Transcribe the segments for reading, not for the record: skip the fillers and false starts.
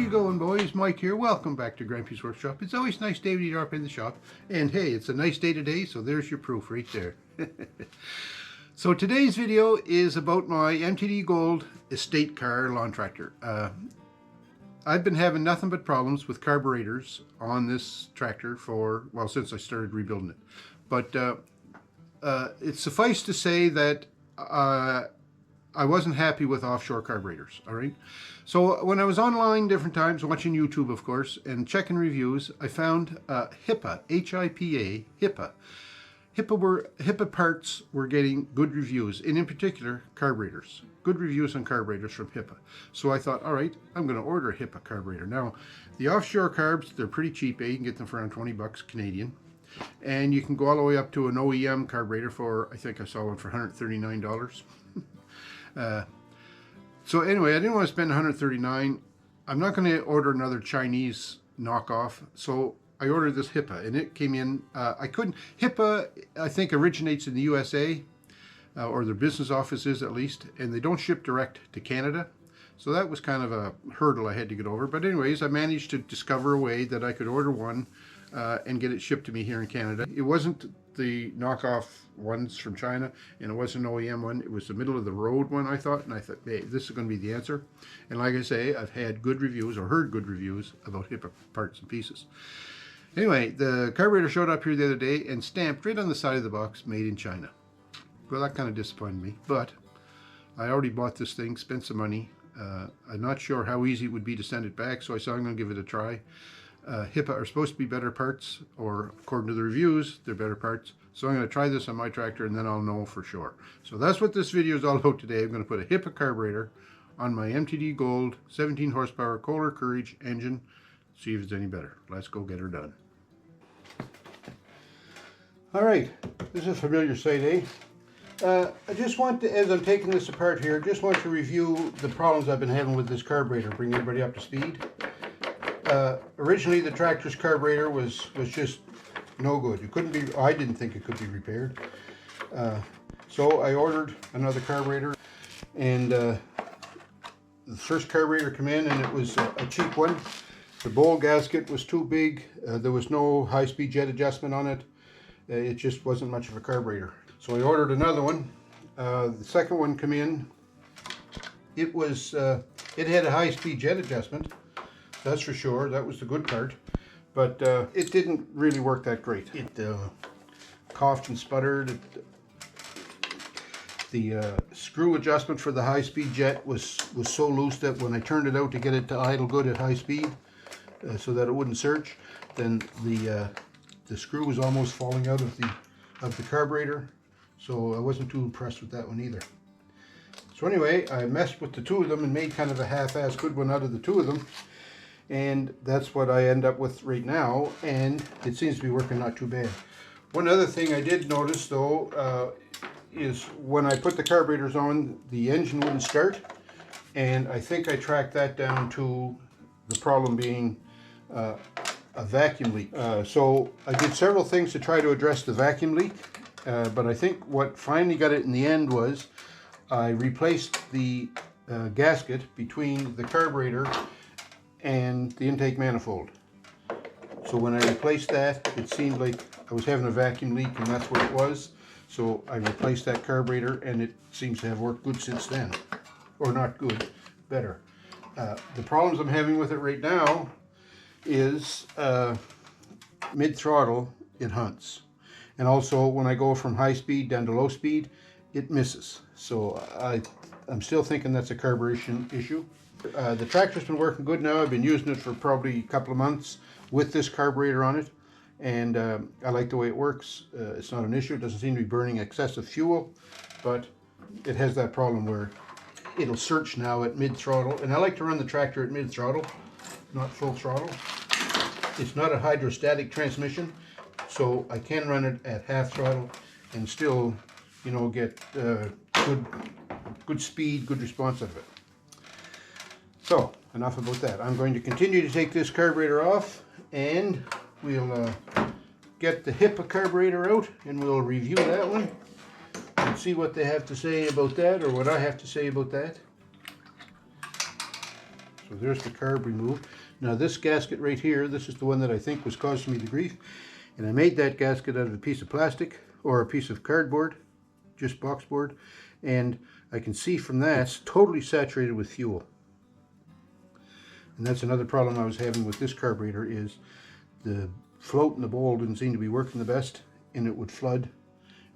you going, boys? Mike here. Welcome back to Grampie's Workshop. It's always nice day when you drop in the shop. And hey, it's a nice day today, so there's your proof right there. So today's video is about my MTD Gold estate car lawn tractor. I've been having nothing but problems with carburetors on this tractor for, well, since I started rebuilding it. But it's suffice to say that I wasn't happy with offshore carburetors, all right? So when I was online different times, watching YouTube, of course, and checking reviews, I found HIPA, H-I-P-A, HIPA. HIPA parts were getting good reviews, and in particular, carburetors. Good reviews on carburetors from HIPA. So I thought, all right, I'm going to order a HIPA carburetor. Now, the offshore carbs, they're pretty cheap. You can get them for around 20 bucks Canadian. And you can go all the way up to an OEM carburetor for, I think I saw one for $139. So anyway, I didn't want to spend $139. I'm not going to order another Chinese knockoff. So I ordered this HIPA, and it came in. HIPA, I think, originates in the USA, or their business offices at least, and they don't ship direct to Canada. So that was kind of a hurdle I had to get over. But anyways, I managed to discover a way that I could order one and get it shipped to me here in Canada. It wasn't the knockoff ones from China, and it wasn't an OEM one. It was the middle of the road one, I thought, and I thought, hey, this is going to be the answer. And like I say, I've had good reviews, or heard good reviews, about HIPA parts and pieces. Anyway, the carburetor showed up here the other day and stamped right on the side of the box, made in China. Well, that kind of disappointed me, but I already bought this thing, spent some money. I'm not sure how easy it would be to send it back, so I said I'm going to give it a try. HIPA are supposed to be better parts, or according to the reviews, they're better parts. So I'm going to try this on my tractor, and then I'll know for sure. So that's what this video is all about today. I'm going to put a HIPA carburetor on my MTD Gold 17 horsepower Kohler Courage engine. See if it's any better. Let's go get her done. All right, this is a familiar sight, eh? I just want to, as I'm taking this apart here, just want to review the problems I've been having with this carburetor, bring everybody up to speed. Originally, the tractor's carburetor was just no good. It couldn't be, I didn't think it could be repaired. So I ordered another carburetor, and the first carburetor came in, and it was a cheap one. The bowl gasket was too big. There was no high-speed jet adjustment on it. It just wasn't much of a carburetor. So I ordered another one. The second one came in. It was, it had a high-speed jet adjustment. That's for sure. That was the good part. But it didn't really work that great. It coughed and sputtered. The screw adjustment for the high-speed jet was so loose that when I turned it out to get it to idle good at high speed, so that it wouldn't surge, then the screw was almost falling out of the carburetor. So I wasn't too impressed with that one either. So anyway, I messed with the two of them and made kind of a half-ass good one out of the two of them. And that's what I end up with right now, and it seems to be working not too bad. One other thing I did notice, though, is when I put the carburetors on, the engine wouldn't start, and I think I tracked that down to the problem being a vacuum leak. So I did several things to try to address the vacuum leak, but I think what finally got it in the end was I replaced the gasket between the carburetor and the intake manifold. So when I replaced that, it seemed like I was having a vacuum leak, and that's what it was. So I replaced that carburetor, and it seems to have worked good since then. Or not good, better. The problems I'm having with it right now is mid-throttle, it hunts. And also when I go from high speed down to low speed, it misses. So I'm still thinking that's a carburation issue. The tractor's been working good now. I've been using it for probably a couple of months with this carburetor on it, and I like the way it works. It's not an issue. It doesn't seem to be burning excessive fuel, but it has that problem where it'll search now at mid-throttle, and I like to run the tractor at mid-throttle, not full throttle. It's not a hydrostatic transmission, so I can run it at half throttle and still, you know, get good speed, good response out of it. So, enough about that. I'm going to continue to take this carburetor off, and we'll get the HIPA carburetor out, and we'll review that one and see what they have to say about that, or what I have to say about that. So there's the carb removed. Now this gasket right here, this is the one that I think was causing me the grief. And I made that gasket out of a piece of plastic or a piece of cardboard, just box board. And I can see from that it's totally saturated with fuel. And that's another problem I was having with this carburetor, is the float in the bowl didn't seem to be working the best, and it would flood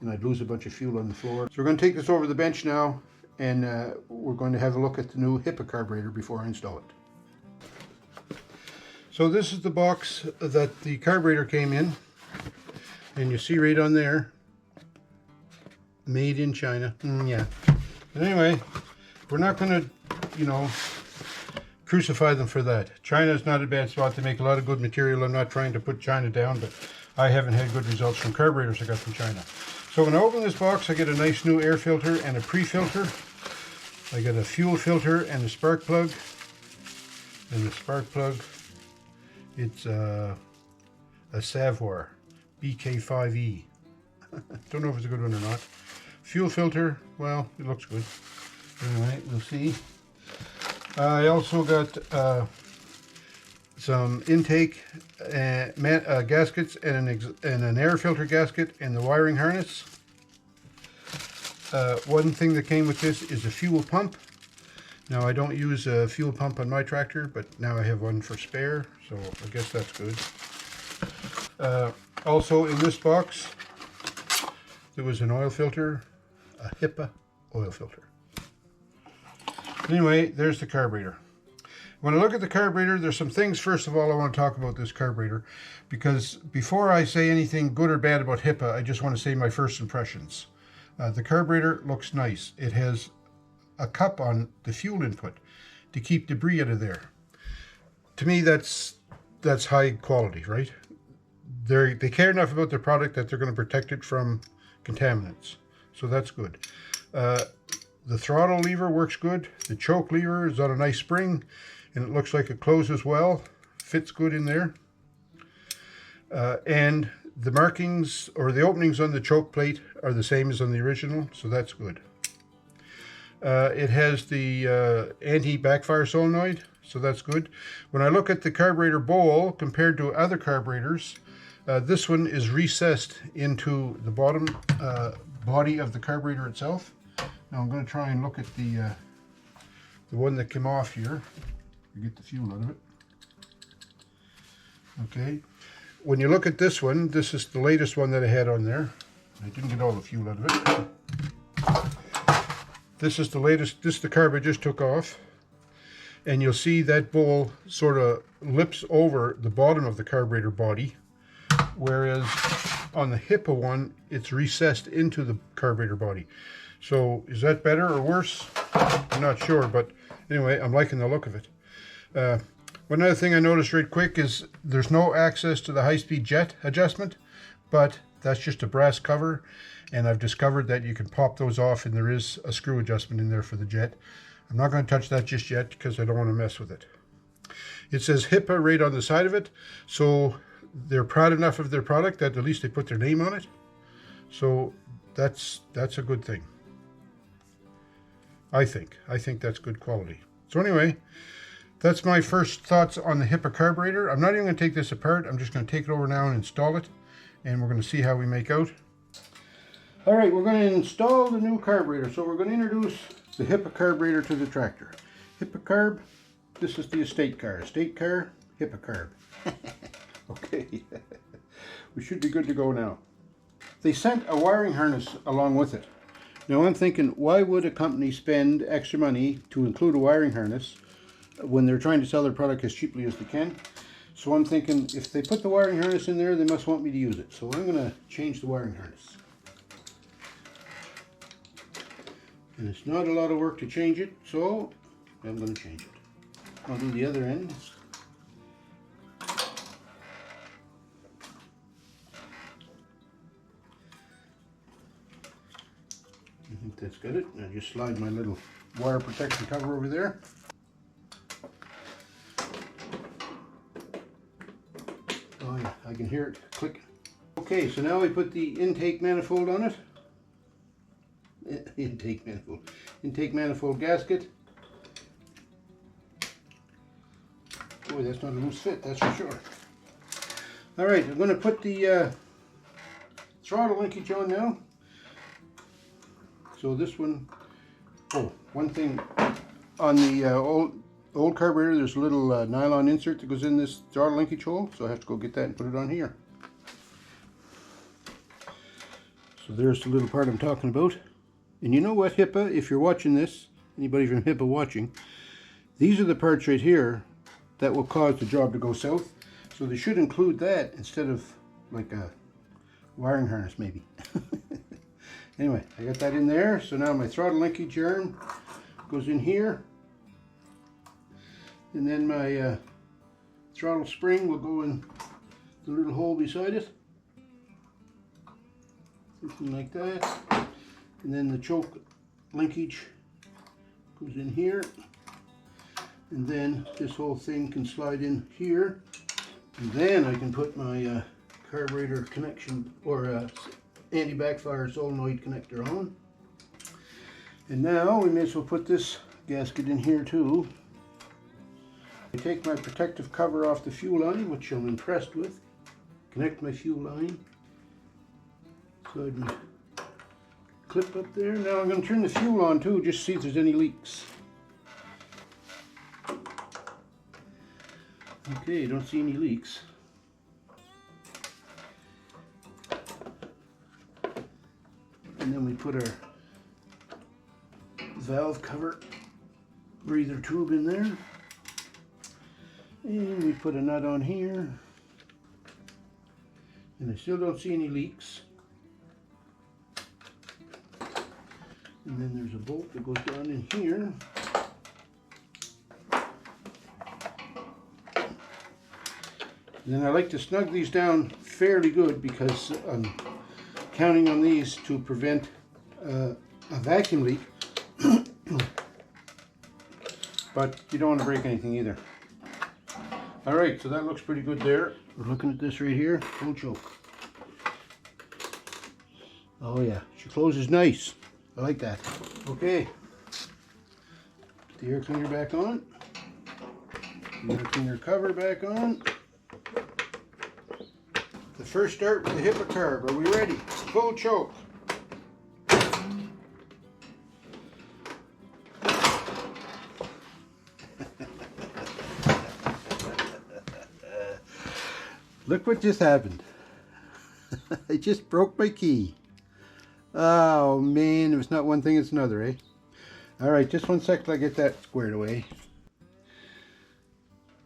and I'd lose a bunch of fuel on the floor. So we're going to take this over the bench now, and we're going to have a look at the new HIPA carburetor before I install it. So this is the box that the carburetor came in, and you see right on there, made in China. Yeah. But anyway, we're not going to, you know, crucify them for that. China is not a bad spot. They make a lot of good material. I'm not trying to put China down, but I haven't had good results from carburetors I got from China. So when I open this box, I get a nice new air filter and a pre-filter. I get a fuel filter and a spark plug. And the spark plug, it's a Savoir BK5E. Don't know if it's a good one or not. Fuel filter, well, it looks good. Anyway, we'll see. I also got some intake gaskets and an air filter gasket and the wiring harness. One thing that came with this is a fuel pump. Now I don't use a fuel pump on my tractor, but now I have one for spare, so I guess that's good. Also in this box there was an oil filter, a HIPA oil filter. Anyway, there's the carburetor. When I look at the carburetor, there's some things, first of all, I want to talk about this carburetor, because before I say anything good or bad about HIPA, I just want to say my first impressions. The carburetor looks nice. It has a cup on the fuel input to keep debris out of there. To me, that's high quality, right? They care enough about their product that they're going to protect it from contaminants. So that's good. The throttle lever works good. The choke lever is on a nice spring, and it looks like it closes well. Fits good in there. And the markings or the openings on the choke plate are the same as on the original, so that's good. It has the anti-backfire solenoid, so that's good. When I look at the carburetor bowl compared to other carburetors, this one is recessed into the bottom body of the carburetor itself. Now I'm going to try and look at the one that came off here to get the fuel out of it. Okay, when you look at this one, this is the latest one that I had on there. I didn't get all the fuel out of it. This is the latest, this is the carb I just took off. And you'll see that bowl sort of lips over the bottom of the carburetor body, whereas on the HIPA one, it's recessed into the carburetor body. So is that better or worse? I'm not sure, but anyway, I'm liking the look of it. One other thing I noticed right quick is there's no access to the high-speed jet adjustment, but that's just a brass cover, and I've discovered that you can pop those off, and there is a screw adjustment in there for the jet. I'm not going to touch that just yet because I don't want to mess with it. It says HIPA right on the side of it, so they're proud enough of their product that at least they put their name on it. So that's a good thing. I think that's good quality. So anyway, that's my first thoughts on the HIPA carburetor. I'm not even going to take this apart. I'm just going to take it over now and install it, and we're going to see how we make out. All right, we're going to install the new carburetor. So we're going to introduce the HIPA carburetor to the tractor. HIPA Carb, this is the estate car. Estate car, HIPA Carb. Okay, we should be good to go now. They sent a wiring harness along with it. Now I'm thinking, why would a company spend extra money to include a wiring harness when they're trying to sell their product as cheaply as they can? So I'm thinking, if they put the wiring harness in there, they must want me to use it. So I'm going to change the wiring harness. And it's not a lot of work to change it, so I'm going to change it. I'll do the other end. I think that's got it. I'll just slide my little wire protection cover over there. Oh yeah, I can hear it click. Okay, so now we put the intake manifold on it. Intake manifold gasket. Boy, that's not a loose fit, that's for sure. Alright, I'm going to put the throttle linkage on now. So this one, oh, one thing, on the old carburetor there's a little nylon insert that goes in this throttle linkage hole, so I have to go get that and put it on here. So there's the little part I'm talking about. And you know what, HIPA, if you're watching this, anybody from HIPA watching, these are the parts right here that will cause the job to go south. So they should include that instead of like a wiring harness maybe. Anyway, I got that in there. So now my throttle linkage arm goes in here. And then my throttle spring will go in the little hole beside it. Something like that. And then the choke linkage goes in here. And then this whole thing can slide in here. And then I can put my carburetor connection or anti-backfire solenoid connector on. And now we may as well put this gasket in here too. I take my protective cover off the fuel line, which I'm impressed with. Connect my fuel line. Slide my clip up there. Now I'm going to turn the fuel on too, just to see if there's any leaks. Okay, don't see any leaks. And then we put our valve cover breather tube in there. And we put a nut on here. And I still don't see any leaks. And then there's a bolt that goes down in here. And then I like to snug these down fairly good because I'm counting on these to prevent a vacuum leak. But you don't want to break anything either. Alright, so that looks pretty good there. We're looking at this right here, full choke. Oh yeah, she closes nice. I like that. Okay, put the air cleaner back on. The air cleaner cover back on. The first start with the HIPA Carb. Are we ready? Full choke. Look what just happened. I just broke my key. Oh man, if it's not one thing, it's another, eh? Alright, just 1 second till I get that squared away.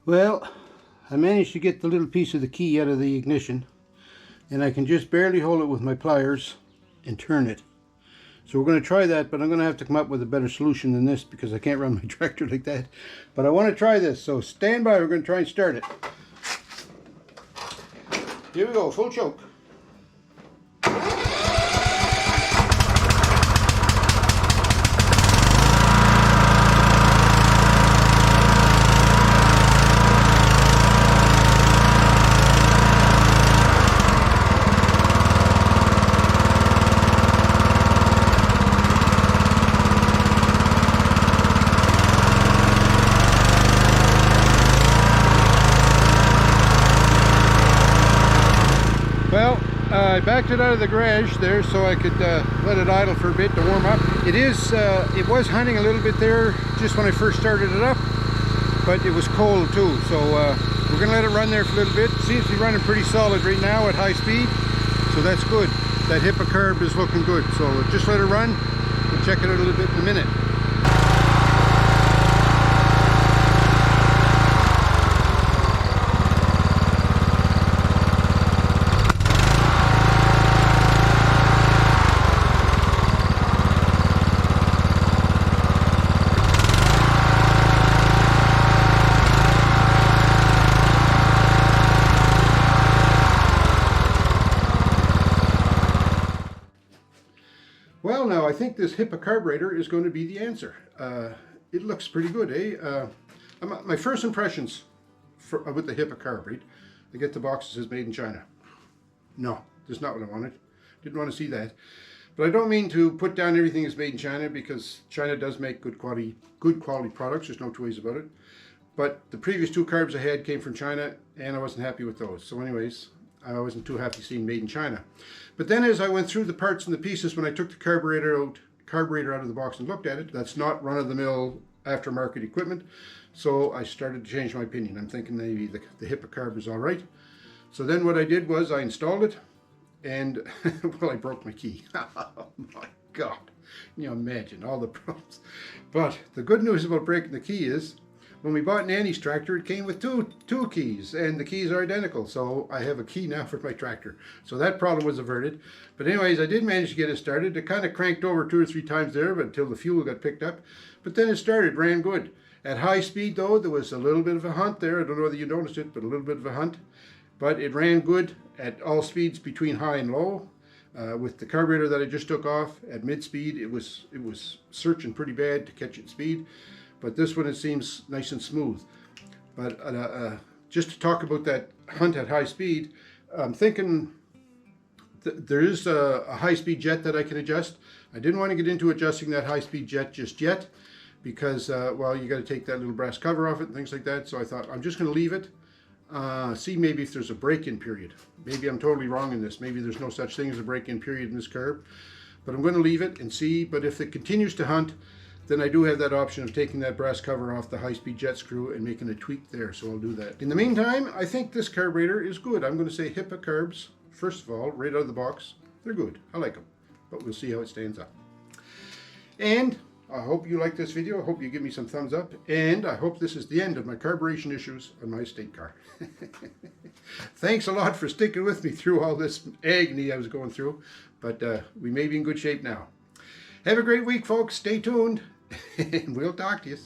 Well, I managed to get the little piece of the key out of the ignition. And I can just barely hold it with my pliers and turn it. So we're going to try that, but I'm going to have to come up with a better solution than this because I can't run my tractor like that. But I want to try this, so stand by, we're going to try and start it. Here we go, full choke. Well, I backed it out of the garage there so I could let it idle for a bit to warm up. It was hunting a little bit there just when I first started it up, but it was cold too, so we're going to let it run there for a little bit. It seems to be running pretty solid right now at high speed, so that's good. That HIPA Carb is looking good, so just let it run. We'll check it out a little bit in a minute. Well, now I think this HIPA carburetor is going to be the answer. It looks pretty good, eh? My first impressions with the HIPA Carb, right? I get the box that says made in China. No, that's not what I wanted. Didn't want to see that. But I don't mean to put down everything as made in China because China does make good quality products. There's no two ways about it. But the previous 2 carbs I had came from China, and I wasn't happy with those. So anyways, I wasn't too happy seeing made in China. But then as I went through the parts and the pieces, when I took the carburetor out of the box and looked at it, that's not run-of-the-mill aftermarket equipment. So I started to change my opinion. I'm thinking maybe the HIPA Carb is all right. So then what I did was I installed it, and well, I broke my key. Oh my God. Can you imagine all the problems? But the good news about breaking the key is, when we bought Nanny's tractor, it came with two keys, and the keys are identical. So I have a key now for my tractor. So that problem was averted. But anyways, I did manage to get it started. It kind of cranked over 2 or 3 times there, but until the fuel got picked up. But then it started, ran good. At high speed though, there was a little bit of a hunt there. I don't know whether you noticed it, but a little bit of a hunt. But it ran good at all speeds between high and low. With the carburetor that I just took off at mid speed, it was searching pretty bad to catch its speed. But this one, it seems nice and smooth. But just to talk about that hunt at high speed, I'm thinking there is a high-speed jet that I can adjust. I didn't want to get into adjusting that high-speed jet just yet because, well, you got to take that little brass cover off it and things like that. So I thought I'm just going to leave it. See maybe if there's a break-in period. Maybe I'm totally wrong in this. Maybe there's no such thing as a break-in period in this carb. But I'm going to leave it and see. But if it continues to hunt, then I do have that option of taking that brass cover off the high-speed jet screw and making a tweak there, so I'll do that. In the meantime, I think this carburetor is good. I'm going to say HIPA Carbs, first of all, right out of the box. They're good. I like them, but we'll see how it stands up. And I hope you like this video. I hope you give me some thumbs up, and I hope this is the end of my carburation issues on my estate car. Thanks a lot for sticking with me through all this agony I was going through, but we may be in good shape now. Have a great week, folks. Stay tuned. And we'll talk to you.